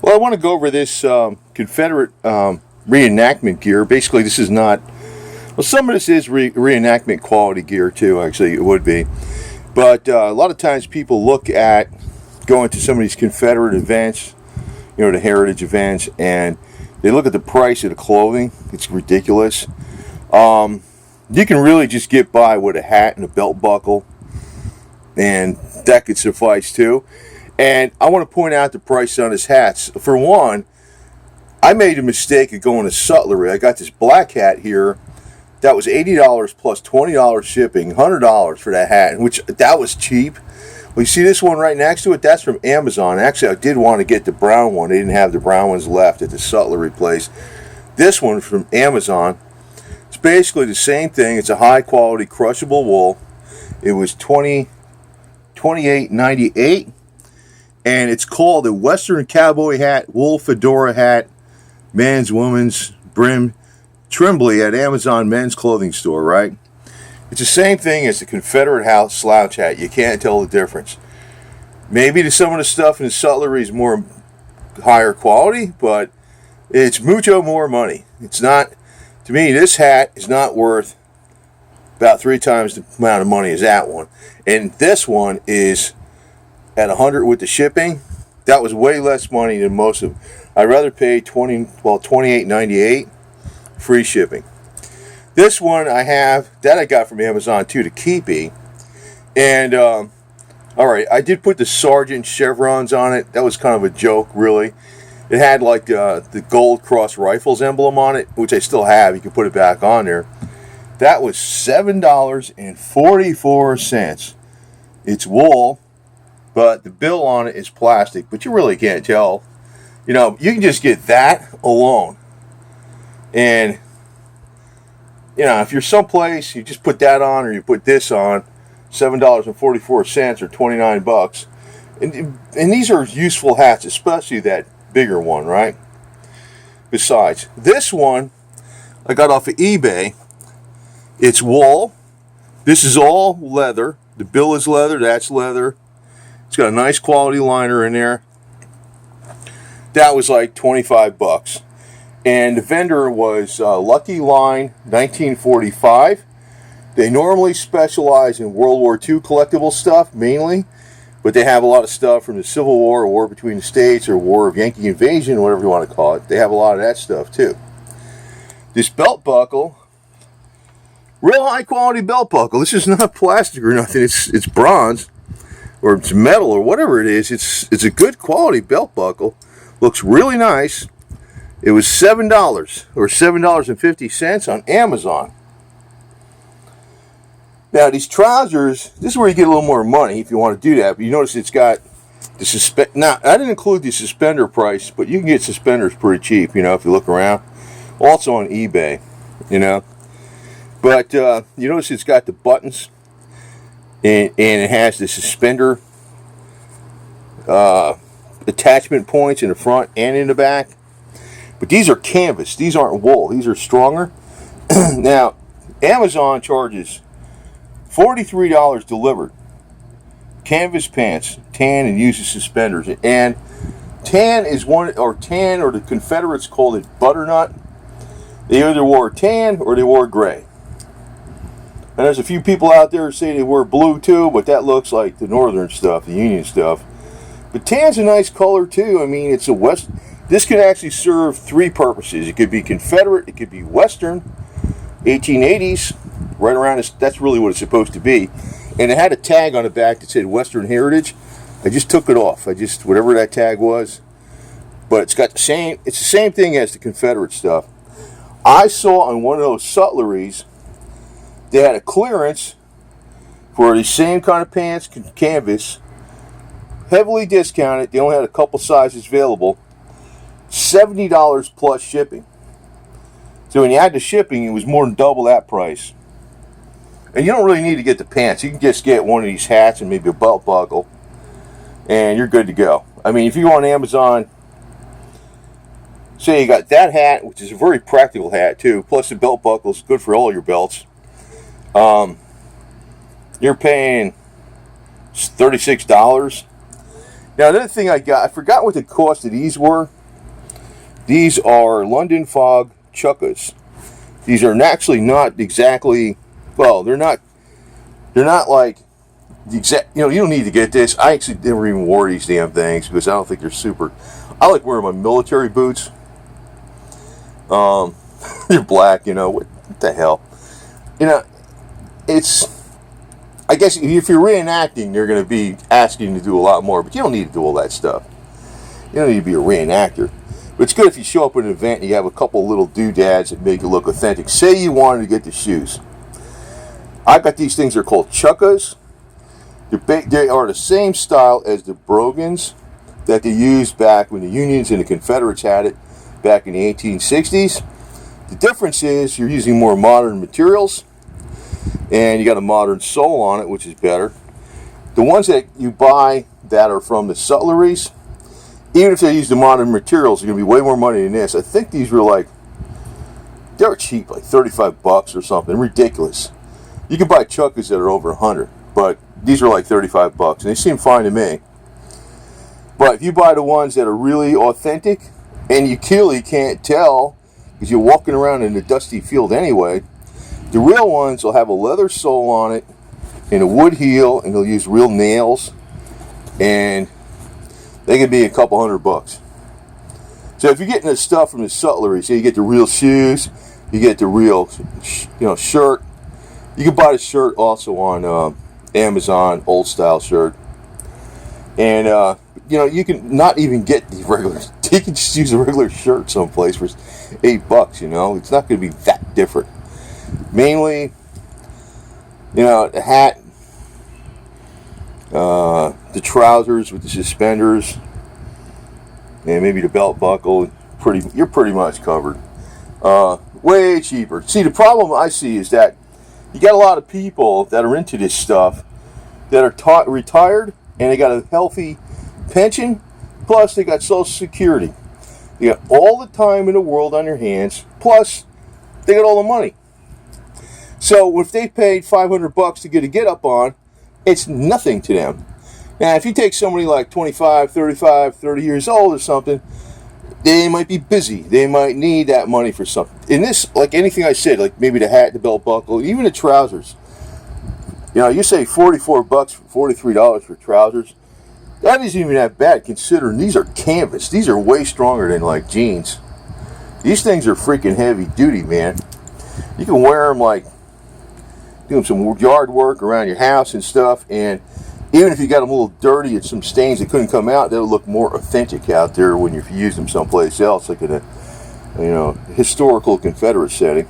Well, I want to go over this Confederate reenactment gear. Basically, this is not. Well, some of this is reenactment quality gear too. Actually, it would be. But a lot of times people look at going to some of these Confederate events, the heritage events, and they look at the price of the clothing. It's ridiculous. You can really just get by with a hat and a belt buckle, and that could suffice too. And I want to point out the price on his hats. For one, I made a mistake of going to sutlery. I got this black hat here that was $80 plus $20 shipping, $100 for that hat, which that was cheap. Well, you see this one right next to it? That's from Amazon. Actually, I did want to get the brown one. They didn't have the brown ones left at the sutlery place. This one from Amazon. It's basically the same thing. It's a high quality crushable wool. It was $28.98, and it's called a Western Cowboy Hat, Wool Fedora Hat, Men's, Women's, Brim, Tremblay at Amazon Men's Clothing Store, right? It's the same thing as the Confederate House slouch hat. You can't tell the difference. Maybe some of the stuff in the sutlery is more higher quality, but it's mucho more money. It's not, to me, this hat is not worth about 3 times the amount of money as that one. And this one is at $100 with the shipping. That was way less money than most of them. I'd rather pay $28.98 free shipping. This one I got from Amazon too, the Keepy. And all right, I did put the Sergeant chevrons on it. That was kind of a joke, really. It had like the Gold Cross Rifles emblem on it, which I still have. You can put it back on there. That was $7.44. It's wool, but the bill on it is plastic. But you really can't tell. You can just get that alone. And if you're someplace, you just put that on, or you put this on, $7.44 or $29. And these are useful hats, especially that bigger one, right? Besides, this one I got off of eBay. It's wool. This is all leather. The bill is leather. That's leather. It's got a nice quality liner in there. That was like $25. And the vendor was Lucky Line 1945. They normally specialize in World War II collectible stuff, mainly. But they have a lot of stuff from the Civil War, or War between the States, or War of Yankee Invasion, whatever you want to call it. They have a lot of that stuff, too. This belt buckle, real high quality belt buckle. This is not plastic or nothing. It's bronze, or it's metal, or whatever it is. It's a good quality belt buckle. Looks really nice. It was $7 or $7.50 on Amazon. Now these trousers, this is where you get a little more money if you want to do that. But you notice it's got the Now I didn't include the suspender price, but you can get suspenders pretty cheap. If you look around. Also on eBay. But you notice it's got the buttons, and it has the suspender attachment points in the front and in the back. But these are canvas. These aren't wool. These are stronger. Now, Amazon charges $43 delivered. Canvas pants, tan, and uses suspenders. And tan is tan, or the Confederates called it butternut. They either wore tan or they wore gray. And there's a few people out there who say they wear blue too, but that looks like the northern stuff, the Union stuff. But tan's a nice color too. I mean, it's a West. This could actually serve 3 purposes. It could be Confederate, it could be Western, 1880s, right around this. That's really what it's supposed to be. And it had a tag on the back that said Western Heritage. I just took it off. Whatever that tag was. But it's the same thing as the Confederate stuff. I saw on one of those sutleries, they had a clearance for the same kind of pants, canvas, heavily discounted. They only had a couple sizes available. $70 plus shipping. So when you add the shipping, it was more than double that price. And you don't really need to get the pants. You can just get one of these hats and maybe a belt buckle, and you're good to go. I mean, if you go on Amazon, say you got that hat, which is a very practical hat too, plus the belt buckle is good for all your belts. You're paying $36. Now, another thing I forgot what the cost of these were. These are London Fog Chukkas. These are actually not exactly, well, they're not like the exact, you don't need to get this. I actually never even wore these damn things because I don't think they're super. I like wearing my military boots. They're black, what the hell? It's, I guess if you're reenacting, they're going to be asking you to do a lot more, but you don't need to do all that stuff. You don't need to be a reenactor. But it's good if you show up at an event and you have a couple little doodads that make it look authentic. Say you wanted to get the shoes. I got these things, they're called Chukkas. They are the same style as the brogans that they used back when the Unions and the Confederates had it back in the 1860s. The difference is you're using more modern materials and you got a modern sole on it, which is better. The ones that you buy that are from the sutleries, even if they use the modern materials, they're going to be way more money than this. I think these were they were cheap, like 35 bucks or something, ridiculous. You can buy Chukkas that are over 100, but these are like 35 bucks, and they seem fine to me. But if you buy the ones that are really authentic, and you clearly can't tell because you're walking around in a dusty field anyway, the real ones will have a leather sole on it and a wood heel, and they'll use real nails, and they can be a couple $100. So if you're getting the stuff from the sutlery, say you get the real shoes, you get the real, shirt. You can buy the shirt also on Amazon, old style shirt, and you can not even get the regular. You can just use a regular shirt someplace for $8. It's not going to be that different. Mainly, the hat, the trousers with the suspenders, and maybe the belt buckle. You're pretty much covered. Way cheaper. See, the problem I see is that you got a lot of people that are into this stuff that are retired and they got a healthy pension, plus they got Social Security. They got all the time in the world on their hands, plus they got all the money. So if they paid $500 to get a get-up on, it's nothing to them. Now, if you take somebody like 25, 35, 30 years old or something, they might be busy. They might need that money for something. In this, like anything I said, like maybe the hat, the belt buckle, even the trousers. You say $44, $43 for trousers. That isn't even that bad considering these are canvas. These are way stronger than jeans. These things are freaking heavy duty, man. You can wear them doing some yard work around your house and stuff, and even if you got them a little dirty and some stains that couldn't come out, they'll look more authentic out there when you use them someplace else, like in a historical Confederate setting.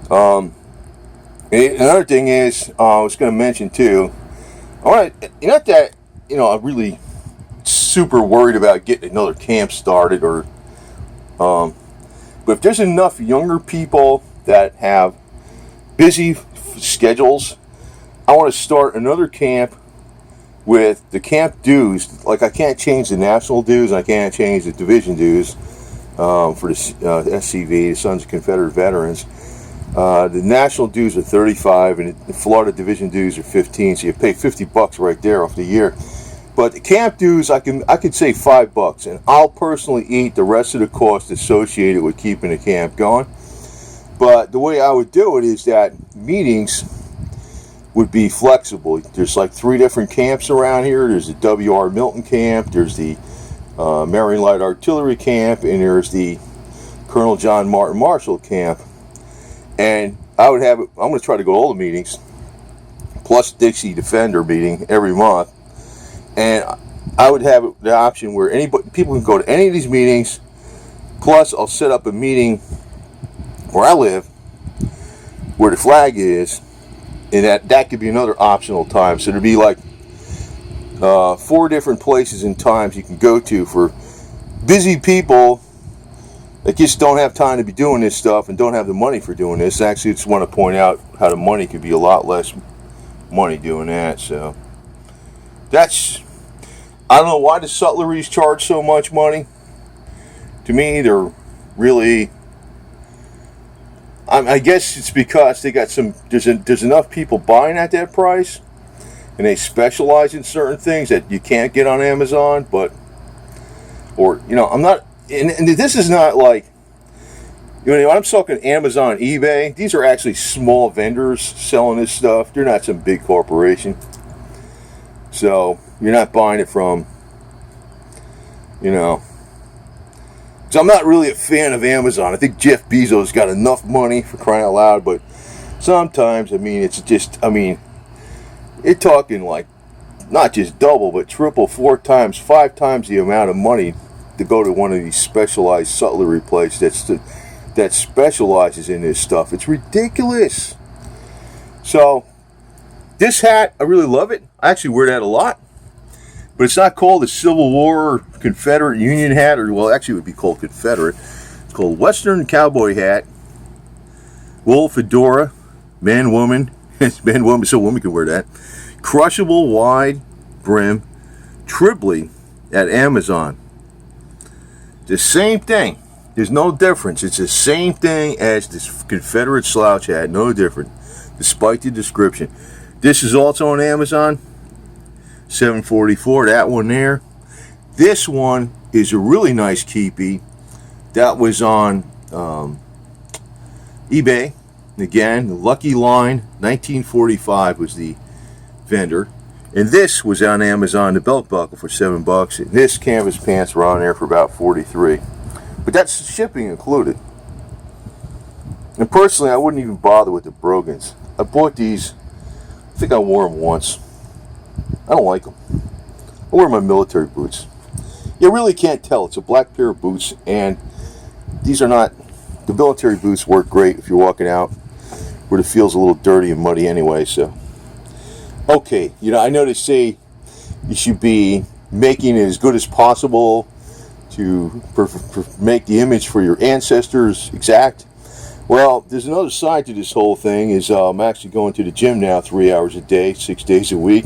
Another thing is, I was going to mention too, I'm really super worried about getting another camp started, but if there's enough younger people that have busy schedules, I want to start another camp with the camp dues. I can't change the national dues, and I can't change the division dues for the SCV, the Sons of Confederate Veterans. The national dues are $35, and the Florida division dues are $15. So you pay $50 right there off the year. But the camp dues, I could say $5, and I'll personally eat the rest of the cost associated with keeping the camp going. But the way I would do it is that meetings would be flexible. There's 3 different camps around here. There's the W.R. Milton camp, there's the Marion Light Artillery camp, and there's the Colonel John Martin Marshall camp. And I'm going to try to go to all the meetings, plus Dixie Defender meeting every month. And I would have the option where people can go to any of these meetings, plus I'll set up a meeting where I live, where the flag is, and that could be another optional time. So there'd be 4 different places and times you can go to for busy people that just don't have time to be doing this stuff and don't have the money for doing this. Actually, I just want to point out how the money could be a lot less money doing that. So I don't know why the sutleries charge so much money. To me, they're really, I guess it's because they got there's enough people buying at that price, and they specialize in certain things that you can't get on Amazon. But, or, you know, I'm not, and this is not like, you know, I'm talking Amazon, eBay. These are actually small vendors selling this stuff. They're not some big corporation. So you're not buying it from, you know. So I'm not really a fan of Amazon. I think Jeff Bezos got enough money, for crying out loud. But sometimes, I mean, it's just, I mean, you're talking like not just double, but triple, 4 times, 5 times the amount of money to go to one of these specialized sutlery places that specializes in this stuff. It's ridiculous. So this hat, I really love it. I actually wear that a lot. But it's not called a Civil War Confederate Union hat, or, well, actually it would be called Confederate. It's called Western Cowboy Hat, wool fedora, man, woman. It's man, woman, so a woman can wear that. Crushable, wide brim, Triply at Amazon. The same thing. There's no difference. It's the same thing as this Confederate slouch hat. No different, despite the description. This is also on Amazon. $7.44. That one there. This one is a really nice keepy. That was on eBay. Again, the Lucky Line, 1945 was the vendor. And this was on Amazon, the belt buckle, for $7. And this canvas pants were on there for about $43. But that's shipping included. And personally, I wouldn't even bother with the Brogans. I bought these. I think I wore them once. I don't like them. I wear my military boots. You really can't tell. It's a black pair of boots, and these are not. The military boots work great if you're walking out where the field's a little dirty and muddy anyway. So, okay, you know, I know they say you should be making it as good as possible to make the image for your ancestors exact. Well, there's another side to this whole thing. Is I'm actually going to the gym now 3 hours a day, 6 days a week.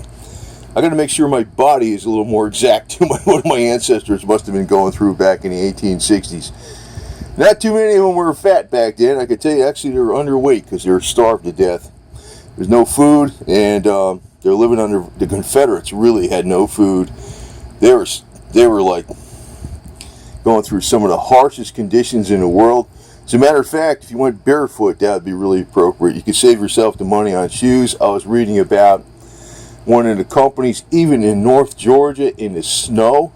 I got to make sure my body is a little more exact to what my ancestors must have been going through back in the 1860s. Not too many of them were fat back then. I could tell you, actually, they were underweight because they were starved to death. There's no food, and they're living under. The Confederates really had no food. They were like going through some of the harshest conditions in the world. As a matter of fact, if you went barefoot, that would be really appropriate. You could save yourself the money on shoes. I was reading about one of the companies, even in North Georgia, in the snow,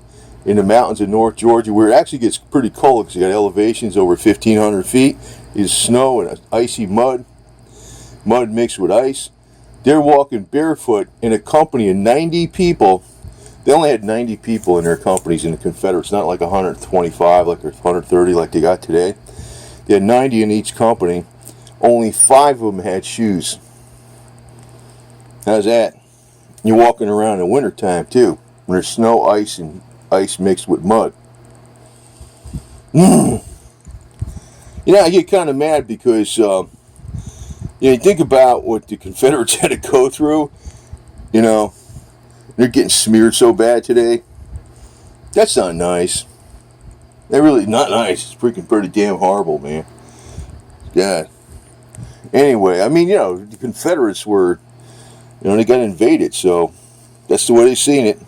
in the mountains of North Georgia, where it actually gets pretty cold because you got elevations over 1,500 feet, is snow and icy mud mixed with ice. They're walking barefoot in a company of 90 people. They only had 90 people in their companies in the Confederates, not like 125 like or 130 like they got today. They had 90 in each company. Only 5 of them had shoes. How's that? You're walking around in the wintertime too, when there's snow, ice, and ice mixed with mud. You know, I get kind of mad because you think about what the Confederates had to go through. You know, they're getting smeared so bad today. That's not nice. They're really not nice. It's freaking pretty damn horrible, man. Yeah. Anyway, I mean, you know, the Confederates were, you know, they got invaded, so that's the way they've seen it.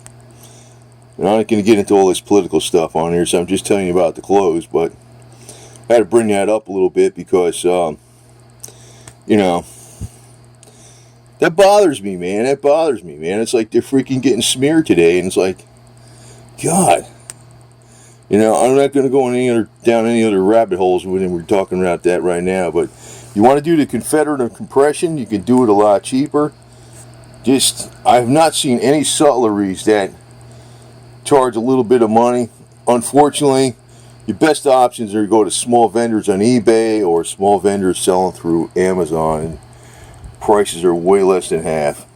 And I'm not going to get into all this political stuff on here, so I'm just telling you about the clothes, but I had to bring that up a little bit because, you know, that bothers me, man. That bothers me, man. It's like they're freaking getting smeared today, and it's like, God. You know, I'm not going to go down any other rabbit holes when we're talking about that right now, but you want to do the Confederate compression, you can do it a lot cheaper. I have not seen any sutleries that charge a little bit of money. Unfortunately, your best options are to go to small vendors on eBay or small vendors selling through Amazon. Prices are way less than half.